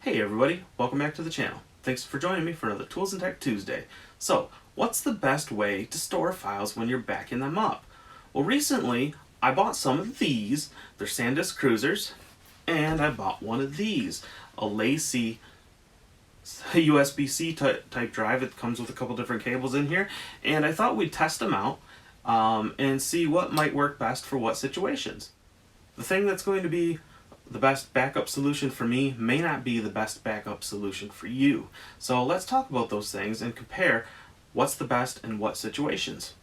Hey everybody, welcome back to the channel. Thanks for joining me for another Tools and Tech Tuesday. So, what's the best way to store files when you're backing them up? Well, recently I bought some of these. They're SanDisk Cruisers, and I bought one of these, a Lacie USB-C type drive. It comes with a couple different cables in here, and I thought we'd test them out and see what might work best for what situations. The thing that's going to be the best backup solution for me may not be the best backup solution for you. So let's talk about those things and compare what's the best in what situations.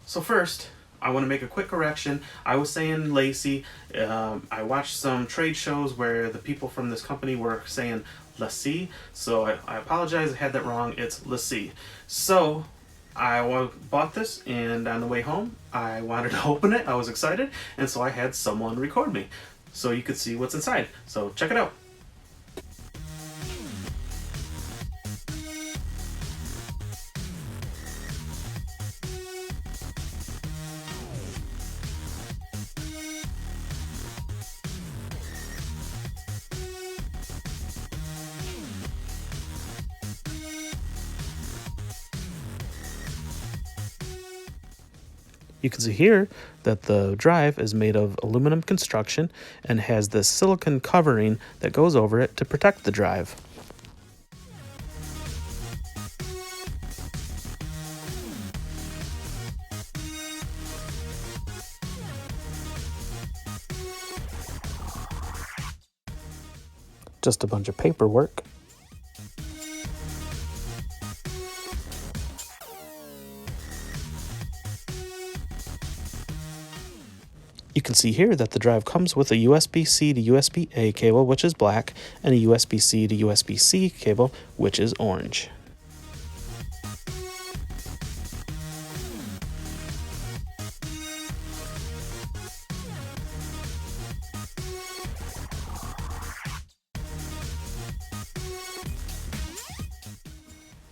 So first, I want to make a quick correction. I was saying Lacie. I watched some trade shows where the people from this company were saying Lacie, so I apologize, I had that wrong. It's Lacie. So I bought this, and on the way home I wanted to open it. I was excited, and so I had someone record me so you could see what's inside. So check it out. You can see here that the drive is made of aluminum construction and has this silicone covering that goes over it to protect the drive. Just a bunch of paperwork. You can see here that the drive comes with a USB-C to USB-A cable, which is black, and a USB-C to USB-C cable, which is orange.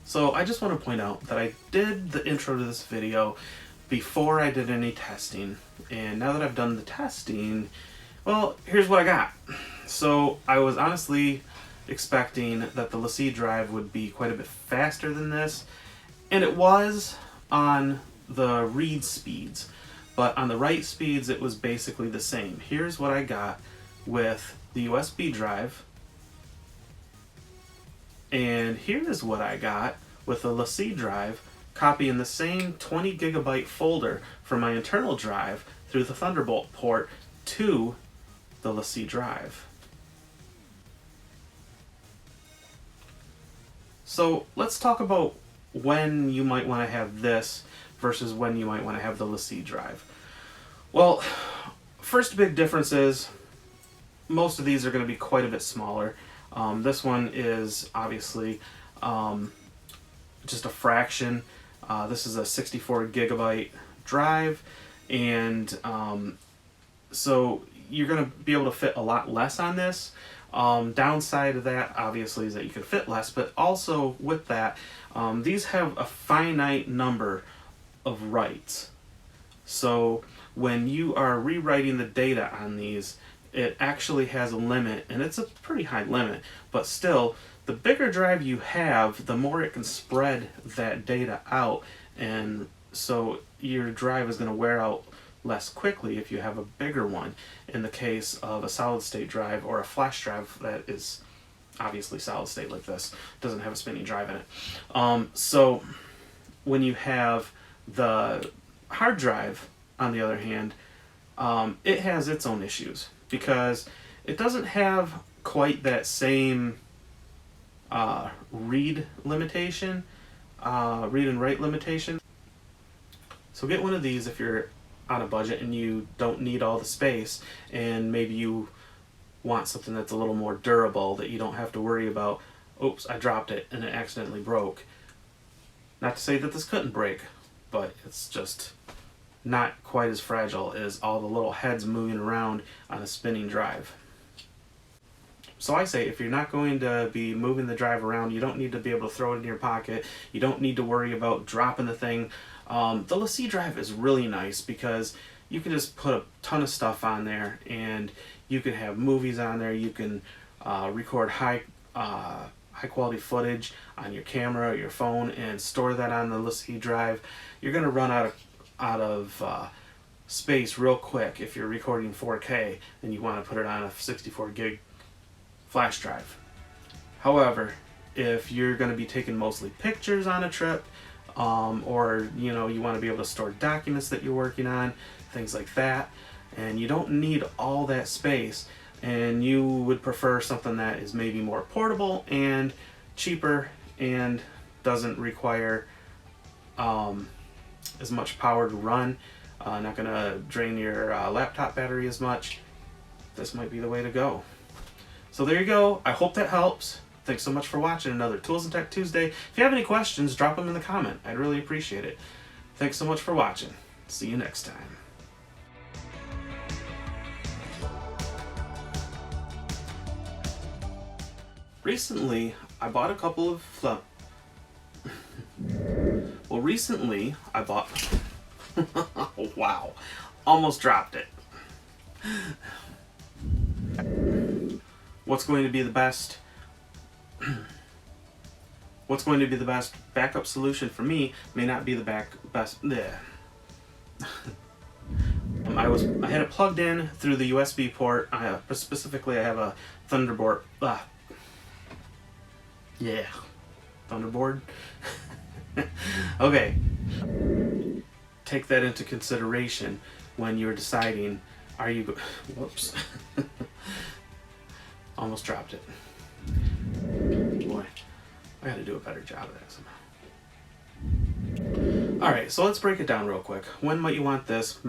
So I just want to point out that I did the intro to this video before I did any testing, and now that I've done the testing, well, here's what I got. So I was honestly expecting that the Lacie drive would be quite a bit faster than this, and it was on the read speeds, but on the write speeds it was basically the same. Here's what I got with the USB drive, and here's what I got with the Lacie drive, copying the same 20 gigabyte folder from my internal drive through the Thunderbolt port to the Lacie drive. So let's talk about when you might want to have this versus when you might want to have the Lacie drive. Well, first big difference is most of these are going to be quite a bit smaller. This one is obviously just a fraction. This is a 64 gigabyte drive, and so you're going to be able to fit a lot less on this. Downside of that obviously is that you can fit less, but also with that, these have a finite number of writes. So when you are rewriting the data on these, it actually has a limit, and it's a pretty high limit, but still, the bigger drive you have, the more it can spread that data out, and so your drive is going to wear out less quickly if you have a bigger one, in the case of a solid state drive or a flash drive that is obviously solid state like this, doesn't have a spinning drive in it. So when you have the hard drive, on the other hand, it has its own issues, because it doesn't have quite that same read limitation, read and write limitation. So get one of these if you're on a budget and you don't need all the space, and maybe you want something that's a little more durable, that you don't have to worry about, oops, I dropped it and it accidentally broke. Not to say that this couldn't break, but it's just not quite as fragile as all the little heads moving around on a spinning drive. So I say, if you're not going to be moving the drive around, you don't need to be able to throw it in your pocket. You don't need to worry about dropping the thing The Lacie drive is really nice because you can just put a ton of stuff on there, and you can have movies on there. You can record high quality footage on your camera or your phone and store that on the Lacie drive. You're gonna run out of space real quick if you're recording 4K and you want to put it on a 64 gig flash drive. However, if you're going to be taking mostly pictures on a trip, or you want to be able to store documents that you're working on, things like that, and you don't need all that space, and you would prefer something that is maybe more portable and cheaper and doesn't require as much power to run, not going to drain your laptop battery as much, this might be the way to go. So there you go. I hope that helps. Thanks so much for watching another Tools and Tech Tuesday. If you have any questions, drop them in the comment. I'd really appreciate it. Thanks so much for watching. See you next time. Recently, I bought a couple of recently I bought wow. Almost dropped it. What's going to be the best backup solution for me may not be the best. Bleh. I had it plugged in through the USB port. Specifically, I have a Thunderbolt. Yeah, Thunderboard. Okay. Take that into consideration when you're deciding, whoops. Almost dropped it. Boy, I gotta do a better job of that somehow. Alright, so let's break it down real quick. When might you want this?